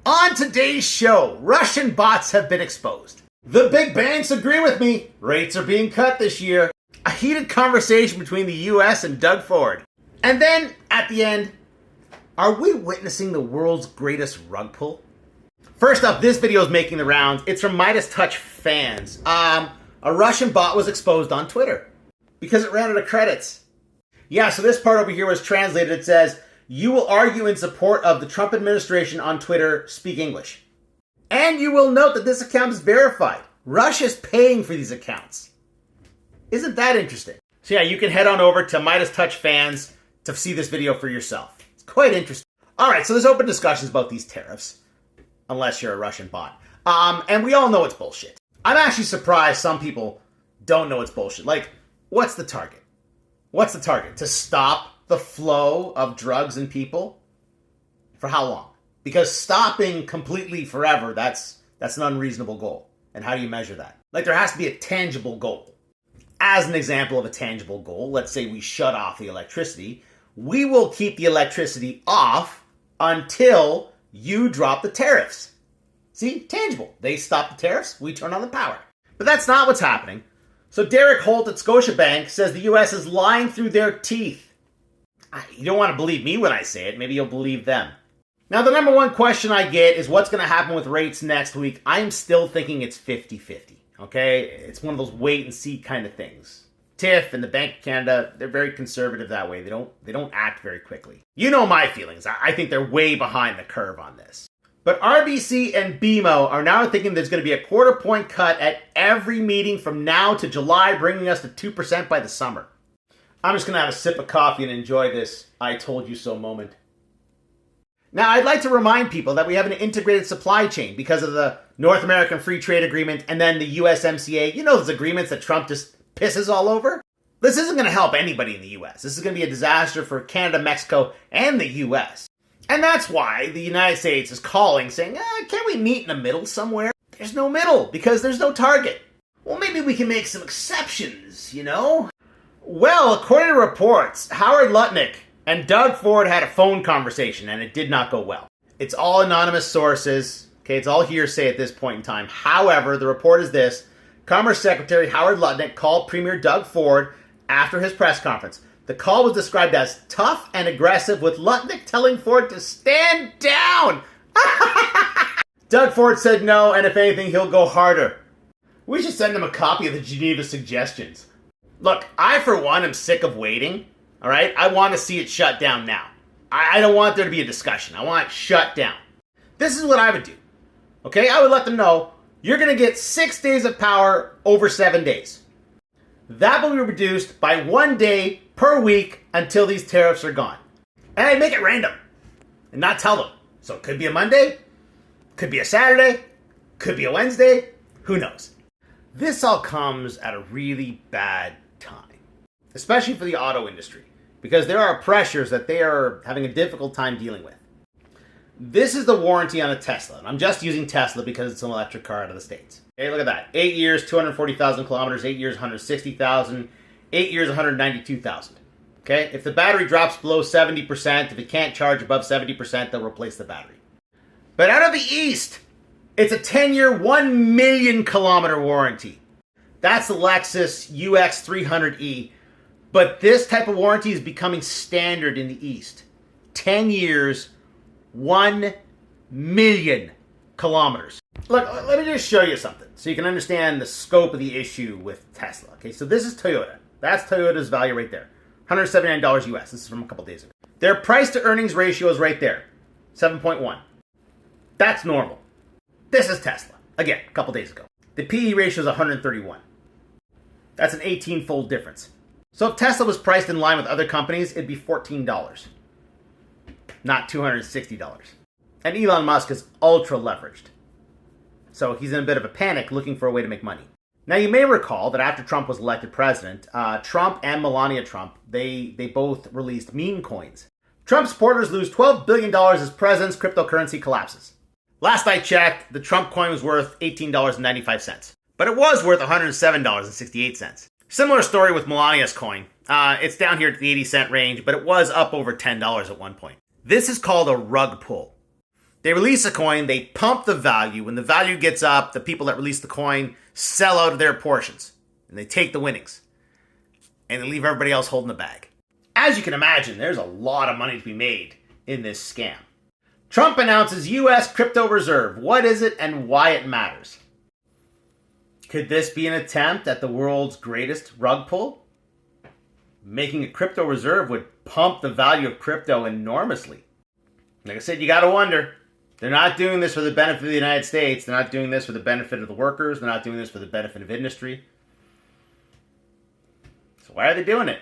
On today's show, Russian bots have been exposed. The big banks agree with me. Rates are being cut this year. A heated conversation between the US and Doug Ford. And then, at the end, are we witnessing the world's greatest rug pull? First up, this video is making the rounds. It's from Midas Touch fans. A Russian bot was exposed on Twitter because it ran out of credits. Yeah, so this part over here was translated. It says, "You will argue in support of the Trump administration on Twitter, speak English. And you will note that this account is verified. Russia's paying for these accounts." Isn't that interesting? So yeah, you can head on over to Midas Touch fans to see this video for yourself. It's quite interesting. All right, so there's open discussions about these tariffs, unless you're a Russian bot. And we all know it's bullshit. I'm actually surprised some people don't know it's bullshit. Like, what's the target? What's the target? To stop the flow of drugs and people? For how long? Because stopping completely forever, that's an unreasonable goal. And how do you measure that? Like, there has to be a tangible goal. As an example of a tangible goal, let's say we shut off the electricity. We will keep the electricity off until you drop the tariffs. See? Tangible. They stop the tariffs, we turn on the power. But that's not what's happening. So Derek Holt at Scotiabank says the US is lying through their teeth. You don't want to believe me when I say it. Maybe you'll believe them. Now, the number one question I get is what's going to happen with rates next week. I'm still thinking it's 50-50. Okay? It's one of those wait and see kind of things. Tariff and the Bank of Canada, they're very conservative that way. They don't act very quickly. You know my feelings. I think they're way behind the curve on this. But RBC and BMO are now thinking there's going to be a quarter-point cut at every meeting from now to July, bringing us to 2% by the summer. I'm just going to have a sip of coffee and enjoy this I told you so moment. Now, I'd like to remind people that we have an integrated supply chain because of the North American Free Trade Agreement and then the USMCA. You know those agreements that Trump just pisses all over? This isn't going to help anybody in the US. This is going to be a disaster for Canada, Mexico, and the US. And that's why the United States is calling, saying, can't we meet in the middle somewhere? There's no middle, because there's no target. Well, maybe we can make some exceptions, you know? Well, according to reports, Howard Lutnick and Doug Ford had a phone conversation, and it did not go well. It's all anonymous sources. Okay, it's all hearsay at this point in time. However, the report is this. Commerce Secretary Howard Lutnick called Premier Doug Ford after his press conference. The call was described as tough and aggressive, with Lutnick telling Ford to stand down. Doug Ford said no, and if anything, he'll go harder. We should send him a copy of the Geneva Suggestions. Look, I for one am sick of waiting, all right? I want to see it shut down now. I don't want there to be a discussion. I want it shut down. This is what I would do, okay? I would let them know, you're going to get 6 days of power over 7 days. That will be reduced by 1 day per week until these tariffs are gone. And I'd make it random and not tell them. So it could be a Monday, could be a Saturday, could be a Wednesday, who knows? This all comes at a really bad time, especially for the auto industry, because there are pressures that they are having a difficult time dealing with. This is the warranty on a Tesla. And I'm just using Tesla because it's an electric car out of the States. Okay, look at that. 8 years, 240,000 kilometers. 8 years, 160,000. 8 years, 192,000. Okay? If the battery drops below 70%, if it can't charge above 70%, they'll replace the battery. But out of the East, it's a 10-year, 1 million kilometer warranty. That's the Lexus UX 300e. But this type of warranty is becoming standard in the East. 10 years, 1 million kilometers. Look, let me just show you something so you can understand the scope of the issue with Tesla. Okay, so this is Toyota. That's Toyota's value right there. $179 US. This is from a couple days ago. Their price to earnings ratio is right there. 7.1. That's normal. This is Tesla. Again, a couple days ago. The PE ratio is 131. That's an 18-fold difference. So if Tesla was priced in line with other companies, it'd be $14. Not $260. And Elon Musk is ultra leveraged. So he's in a bit of a panic looking for a way to make money. Now you may recall that after Trump was elected president, Trump and Melania Trump, they both released meme coins. Trump supporters lose $12 billion as president's cryptocurrency collapses. Last I checked, the Trump coin was worth $18.95. But it was worth $107.68. Similar story with Melania's coin. It's down here at the 80 cent range, but it was up over $10 at one point. This is called a rug pull. They release a coin, they pump the value. When the value gets up, the people that release the coin sell out of their portions. And they take the winnings. And they leave everybody else holding the bag. As you can imagine, there's a lot of money to be made in this scam. Trump announces U.S. crypto reserve. What is it and why it matters? Could this be an attempt at the world's greatest rug pull? Making a crypto reserve would pump the value of crypto enormously. Like I said, you gotta wonder. They're not doing this for the benefit of the United States. They're not doing this for the benefit of the workers. They're not doing this for the benefit of industry. So why are they doing it?